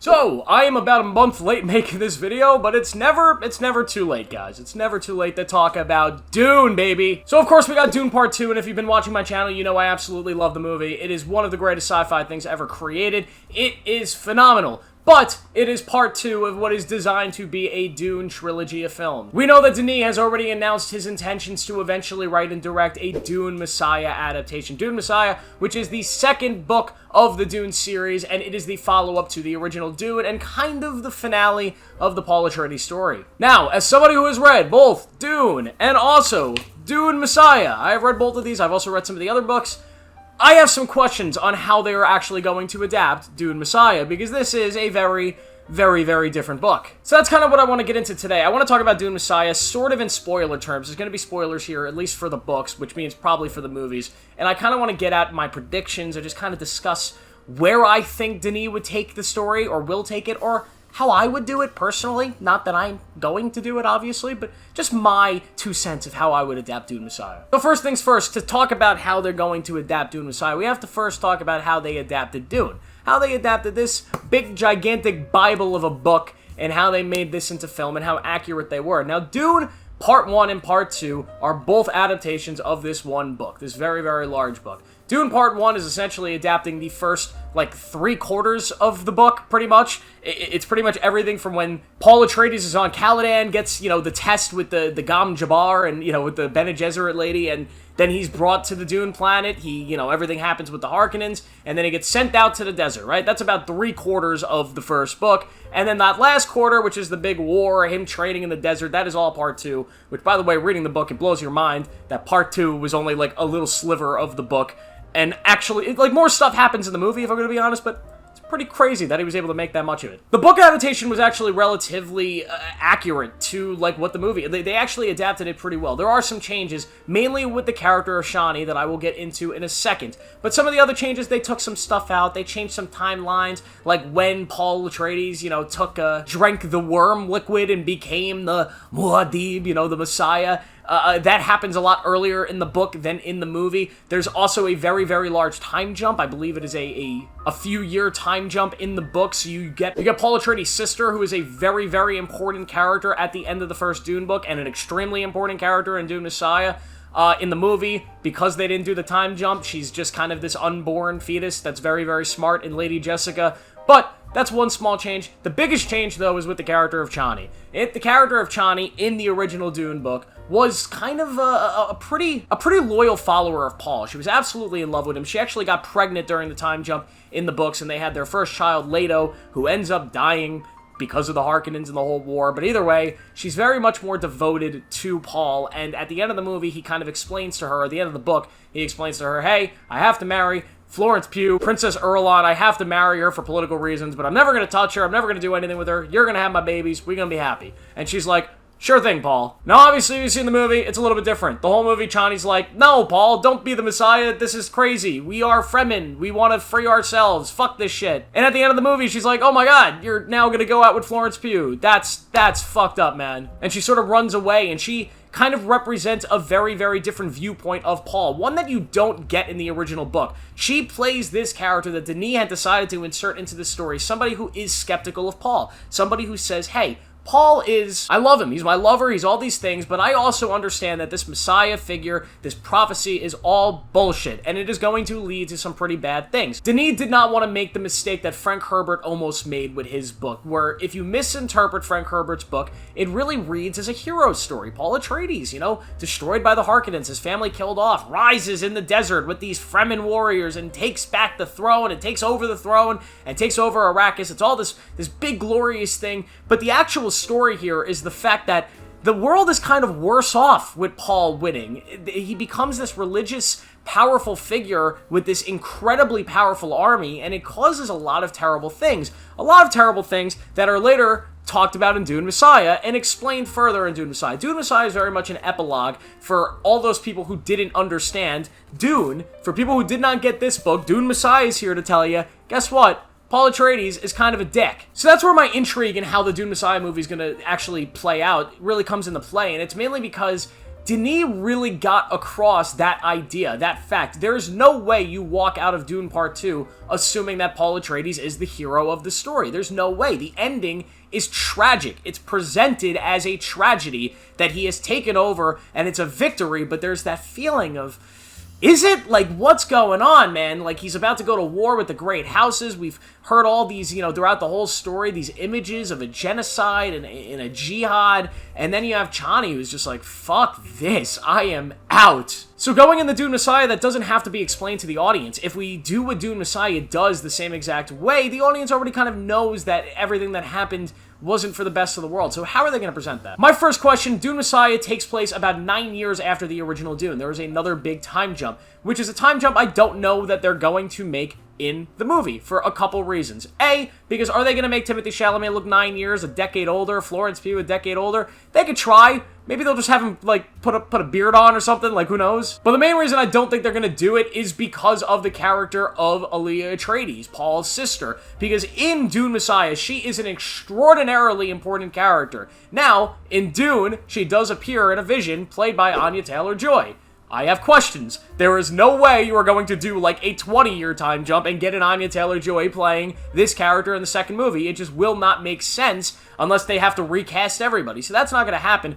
So, I am about a month late making this video, but it's never too late, guys. It's never too late to talk about Dune, baby. So, of course, we got Dune Part 2, and if you've been watching my channel, you know I absolutely love the movie. It is one of the greatest sci-fi things ever created. It is phenomenal. But it is part 2 of what is designed to be a Dune trilogy of film. We know that Denis has already announced his intentions to eventually write and direct a Dune Messiah adaptation. Dune Messiah, which is the second book of the Dune series, and it is the follow-up to the original Dune, and kind of the finale of the Paul Atreides story. Now, as somebody who has read both Dune and also Dune Messiah, I have read both of these, I've also read some of the other books, I have some questions on how they are actually going to adapt Dune Messiah, because this is a very, very different book. So that's kind of what I want to get into today. I want to talk about Dune Messiah sort of in spoiler terms. There's going to be spoilers here, at least for the books, which means probably for the movies. And I kind of want to get at my predictions or just kind of discuss where I think Denis would take the story, or will take it, or how I would do it personally. Not that I'm going to do it, obviously, but just my 2 cents of how I would adapt Dune Messiah. So first things first, to talk about how they're going to adapt Dune Messiah, we have to first talk about how they adapted Dune. How they adapted this big, gigantic Bible of a book, and how they made this into film, and how accurate they were. Now, Dune Part 1 and Part 2 are both adaptations of this one book, this very, very large book. Dune Part 1 is essentially adapting the first, like, 3/4 of the book, pretty much. It's pretty much everything from when Paul Atreides is on Caladan, gets, you know, the test with the Gom Jabbar and, you know, with the Bene Gesserit lady, and then he's brought to the Dune planet. You know, everything happens with the Harkonnens, and then he gets sent out to the desert, right? That's about 3/4 of the first book. And then that last quarter, which is the big war, him training in the desert, that is all Part 2, which, by the way, reading the book, it blows your mind that Part 2 was only, like, a little sliver of the book. And actually, like, more stuff happens in the movie, if I'm going to be honest, but it's pretty crazy that he was able to make that much of it. The book adaptation was actually relatively accurate to, like, what the movie... They actually adapted it pretty well. There are some changes, mainly with the character of Shani, that I will get into in a second. But some of the other changes, they took some stuff out. They changed some timelines, like when Paul Atreides, you know, drank the worm liquid and became the Muad'Dib, you know, the Messiah. That happens a lot earlier in the book than in the movie. There's also a very, very large time jump. I believe it is a few-year time jump in the book. So you get Paul Atreides' sister, who is a very, very important character at the end of the first Dune book, and an extremely important character in Dune Messiah. In the movie, because they didn't do the time jump, she's just kind of this unborn fetus that's very, very smart in Lady Jessica. But that's one small change. The biggest change, though, is with the character of Chani. The character of Chani in the original Dune book was kind of a pretty loyal follower of Paul. She was absolutely in love with him. She actually got pregnant during the time jump in the books, and they had their first child, Leto, who ends up dying because of the Harkonnens and the whole war. But either way, she's very much more devoted to Paul, and at the end of the movie, he kind of explains to her, at the end of the book, he explains to her, hey, I have to marry Florence Pugh, Princess Erlon. I have to marry her for political reasons, but I'm never going to touch her. I'm never going to do anything with her. You're going to have my babies. We're going to be happy. And she's like, sure thing, Paul. Now, obviously, you've seen the movie. It's a little bit different. The whole movie, Chani's like, no, Paul, don't be the Messiah. This is crazy. We are Fremen. We want to free ourselves. Fuck this shit. And at the end of the movie, she's like, oh my god, you're now going to go out with Florence Pugh. That's fucked up, man. And she sort of runs away, and she kind of represents a very, very different viewpoint of Paul, one that you don't get in the original book. She plays this character that Denis had decided to insert into the story, somebody who is skeptical of Paul, somebody who says, hey, Paul is, I love him, he's my lover, he's all these things, but I also understand that this Messiah figure, this prophecy is all bullshit, and it is going to lead to some pretty bad things. Denis did not want to make the mistake that Frank Herbert almost made with his book, where if you misinterpret Frank Herbert's book, it really reads as a hero story. Paul Atreides, you know, destroyed by the Harkonnens, his family killed off, rises in the desert with these Fremen warriors and takes back the throne, and takes over the throne, and takes over Arrakis. It's all this big glorious thing, but the actual story here is the fact that the world is kind of worse off with Paul winning. He becomes this religious, powerful figure with this incredibly powerful army, and it causes a lot of terrible things. A lot of terrible things that are later talked about in Dune Messiah and explained further in Dune Messiah. Dune Messiah is very much an epilogue for all those people who didn't understand Dune. For people who did not get this book, Dune Messiah is here to tell you, guess what? Paul Atreides is kind of a dick. So that's where my intrigue in how the Dune Messiah movie is going to actually play out really comes into play, and it's mainly because Denis really got across that idea, that fact. There's no way you walk out of Dune Part 2 assuming that Paul Atreides is the hero of the story. There's no way. The ending is tragic. It's presented as a tragedy that he has taken over, and it's a victory, but there's that feeling of, is it? Like, what's going on, man? Like, he's about to go to war with the great houses. We've heard all these, throughout the whole story, these images of a genocide and a jihad. And then you have Chani, who's just like, fuck this, I am out. So going in the Dune Messiah, that doesn't have to be explained to the audience. If we do what Dune Messiah does the same exact way, the audience already kind of knows that everything that happened wasn't for the best of the world. So how are they going to present that? My first question, Dune Messiah takes place about 9 years after the original Dune. There is another big time jump, which is a time jump I don't know that they're going to make in the movie for a couple reasons. A, because are they going to make Timothée Chalamet look 9 years, a decade older, Florence Pugh a decade older? They could try. Maybe they'll just have him, like, put a beard on or something, like, who knows? But the main reason I don't think they're going to do it is because of the character of Alia Atreides, Paul's sister. Because in Dune Messiah, she is an extraordinarily important character. Now, in Dune, she does appear in a vision played by Anya Taylor-Joy. I have questions. There is no way you are going to do like a 20-year time jump and get an Anya Taylor-Joy playing this character in the second movie. It just will not make sense unless they have to recast everybody. So that's not going to happen,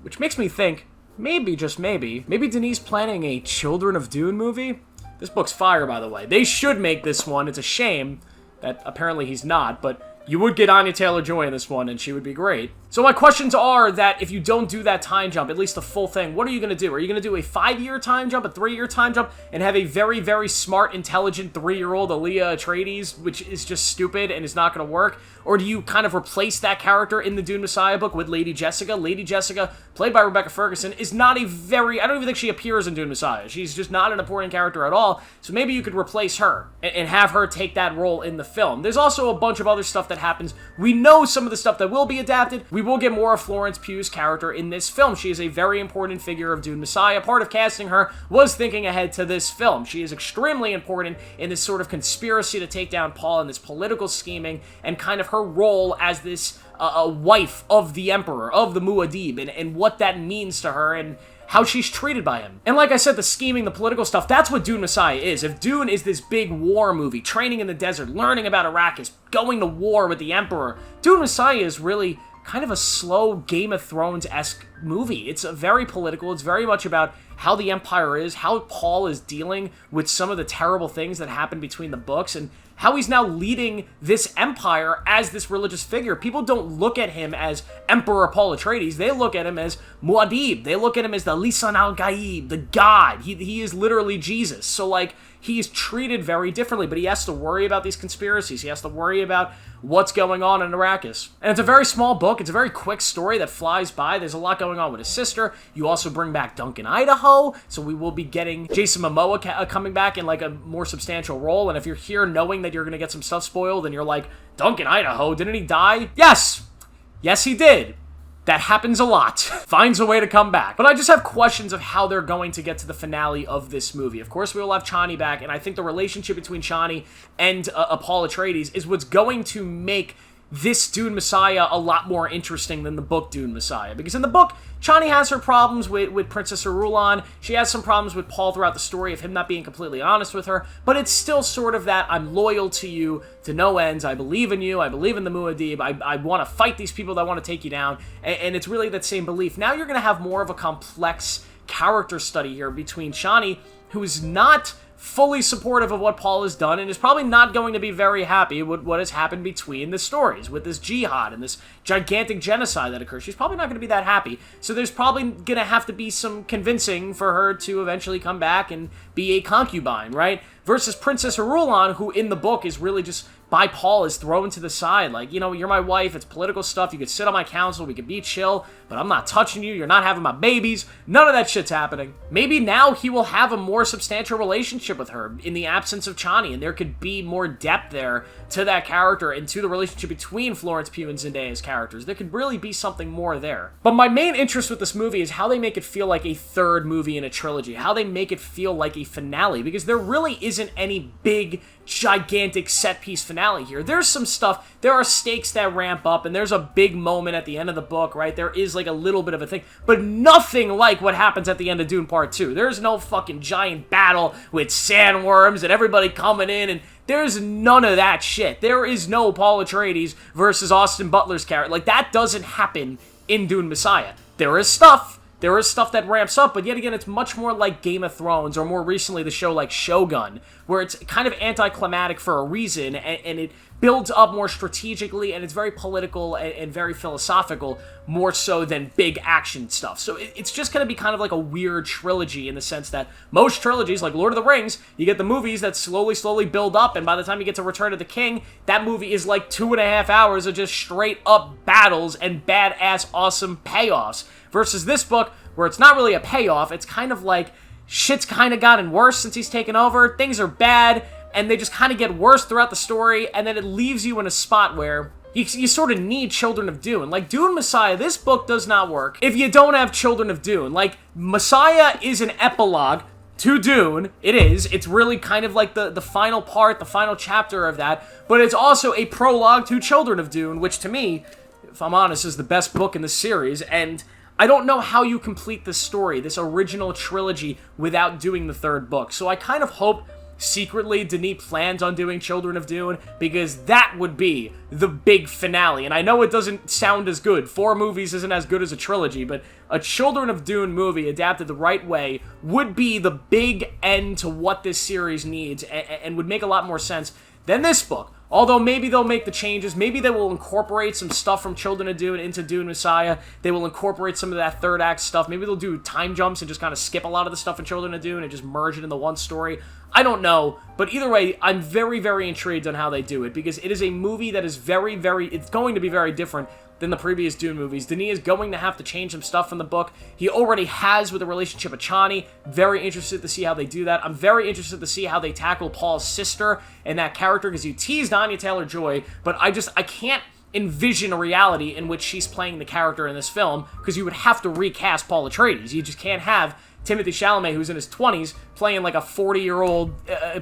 which makes me think, maybe, just maybe Denis planning a Children of Dune movie? This book's fire, by the way. They should make this one. It's a shame that apparently he's not, but you would get Anya Taylor-Joy in this one, and she would be great. So my questions are that if you don't do that time jump, at least the full thing, what are you going to do? Are you going to do a 5-year time jump, a 3-year time jump, and have a very, very smart, intelligent 3-year-old Alia Atreides, which is just stupid and is not going to work? Or do you kind of replace that character in the Dune Messiah book with Lady Jessica? Lady Jessica, played by Rebecca Ferguson, is not a very... I don't even think she appears in Dune Messiah. She's just not an important character at all. So maybe you could replace her and have her take that role in the film. There's also a bunch of other stuff that happens. We know some of the stuff that will be adapted. We will get more of Florence Pugh's character in this film. She is a very important figure of Dune Messiah. Part of casting her was thinking ahead to this film. She is extremely important in this sort of conspiracy to take down Paul and this political scheming and kind of her role as this a wife of the Emperor, of the Muad'Dib, and what that means to her and how she's treated by him. And like I said, the scheming, the political stuff, that's what Dune Messiah is. If Dune is this big war movie, training in the desert, learning about Arrakis, going to war with the Emperor, Dune Messiah is really kind of a slow Game of Thrones-esque movie. It's very political. It's very much about how the Empire is, how Paul is dealing with some of the terrible things that happen between the books, and how he's now leading this empire as this religious figure. People don't look at him as Emperor Paul Atreides. They look at him as Muad'Dib. They look at him as the Lisan al-Gaib, the God. He is literally Jesus. So, like, he's treated very differently, but he has to worry about these conspiracies. He has to worry about what's going on in Arrakis. And it's a very small book. It's a very quick story that flies by. There's a lot going on with his sister. You also bring back Duncan Idaho, so we will be getting Jason Momoa coming back in like a more substantial role. And if you're here knowing that you're going to get some stuff spoiled and you're like, Duncan Idaho, didn't he die? Yes! Yes, he did. That happens a lot. Finds a way to come back. But I just have questions of how they're going to get to the finale of this movie. Of course, we will have Chani back, and I think the relationship between Chani and Paul Atreides is what's going to make this Dune Messiah a lot more interesting than the book Dune Messiah. Because in the book, Chani has her problems with Princess Irulan. She has some problems with Paul throughout the story of him not being completely honest with her. But it's still sort of that, I'm loyal to you to no ends. I believe in you. I believe in the Muad'Dib. I want to fight these people that want to take you down. And it's really that same belief. Now you're going to have more of a complex character study here between Chani, who is not fully supportive of what Paul has done and is probably not going to be very happy with what has happened between the stories, with this jihad and this gigantic genocide that occurs. She's probably not going to be that happy. So there's probably going to have to be some convincing for her to eventually come back and be a concubine, right? Versus Princess Irulan, who in the book is really just by Paul is thrown to the side. Like, you know, you're my wife, it's political stuff, you could sit on my council, we could be chill, but I'm not touching you, you're not having my babies, none of that shit's happening. Maybe now he will have a more substantial relationship with her in the absence of Chani, and there could be more depth there to that character and to the relationship between Florence Pugh and Zendaya's characters. There could really be something more there. But my main interest with this movie is how they make it feel like a third movie in a trilogy, how they make it feel like a finale, because there really isn't any big, gigantic set-piece finale here. There's some stuff, there are stakes that ramp up, and there's a big moment at the end of the book, right? There is like a little bit of a thing, but nothing like what happens at the end of Dune Part 2. There's no fucking giant battle with sandworms and everybody coming in, and there's none of that shit. There is no Paul Atreides versus Austin Butler's character. Like, that doesn't happen in Dune Messiah. There is stuff that ramps up, but yet again, it's much more like Game of Thrones, or more recently, the show like Shogun, where it's kind of anticlimactic for a reason, and it builds up more strategically, and it's very political and very philosophical, more so than big action stuff. So it's just going to be kind of like a weird trilogy in the sense that most trilogies, like Lord of the Rings, you get the movies that slowly build up, and by the time you get to Return of the King, that movie is like 2.5 hours of just straight up battles and badass awesome payoffs. Versus this book, where it's not really a payoff, it's kind of like shit's kind of gotten worse since he's taken over, things are bad, and they just kind of get worse throughout the story, and then it leaves you in a spot where you sort of need Children of Dune. Like, Dune Messiah, this book does not work if you don't have Children of Dune. Like, Messiah is an epilogue to Dune. It is. It's really kind of like the final part, the final chapter of that, but it's also a prologue to Children of Dune, which to me, if I'm honest, is the best book in the series, and I don't know how you complete this story, this original trilogy, without doing the third book. So I kind of hope secretly Denis plans on doing Children of Dune, because that would be the big finale. And I know it doesn't sound as good. 4 movies isn't as good as a trilogy, but a Children of Dune movie adapted the right way would be the big end to what this series needs, and would make a lot more sense than this book. Although maybe they'll make the changes, maybe they will incorporate some stuff from Children of Dune into Dune Messiah, they will incorporate some of that third act stuff, maybe they'll do time jumps and just kind of skip a lot of the stuff in Children of Dune and just merge it into one story. I don't know, but either way, I'm very, very intrigued on how they do it, because it is a movie that is very, it's going to be very different than the previous Dune movies. Denis is going to have to change some stuff from the book. He already has with the relationship with Chani. Very interested to see how they do that. I'm very interested to see how they tackle Paul's sister and that character, because you teased Anya Taylor-Joy, but I can't envision a reality in which she's playing the character in this film, because you would have to recast Paul Atreides. You just can't have Timothée Chalamet, who's in his 20s, playing like a 40-year-old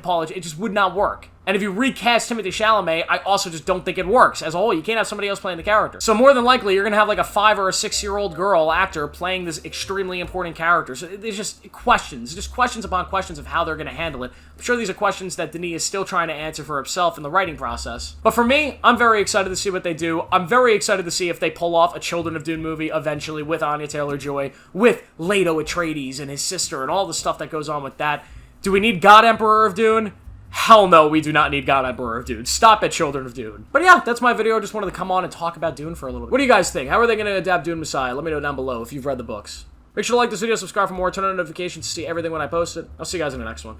Paul. It just would not work. And if you recast Timothée Chalamet, I also just don't think it works. As a whole, you can't have somebody else playing the character. So more than likely, you're going to have like a 5 or a 6-year-old girl actor playing this extremely important character. So there's just questions upon questions of how they're going to handle it. I'm sure these are questions that Denis is still trying to answer for himself in the writing process. But for me, I'm very excited to see what they do. I'm very excited to see if they pull off a Children of Dune movie eventually with Anya Taylor-Joy, with Leto Atreides and his sister and all the stuff that goes on with that. Do we need God Emperor of Dune? Hell no, we do not need God Emperor of Dune. Stop at Children of Dune. But yeah, that's my video. Just wanted to come on and talk about Dune for a little bit. What do you guys think? How are they going to adapt Dune Messiah? Let me know down below if you've read the books. Make sure to like this video, subscribe for more, turn on notifications to see everything when I post it. I'll see you guys in the next one.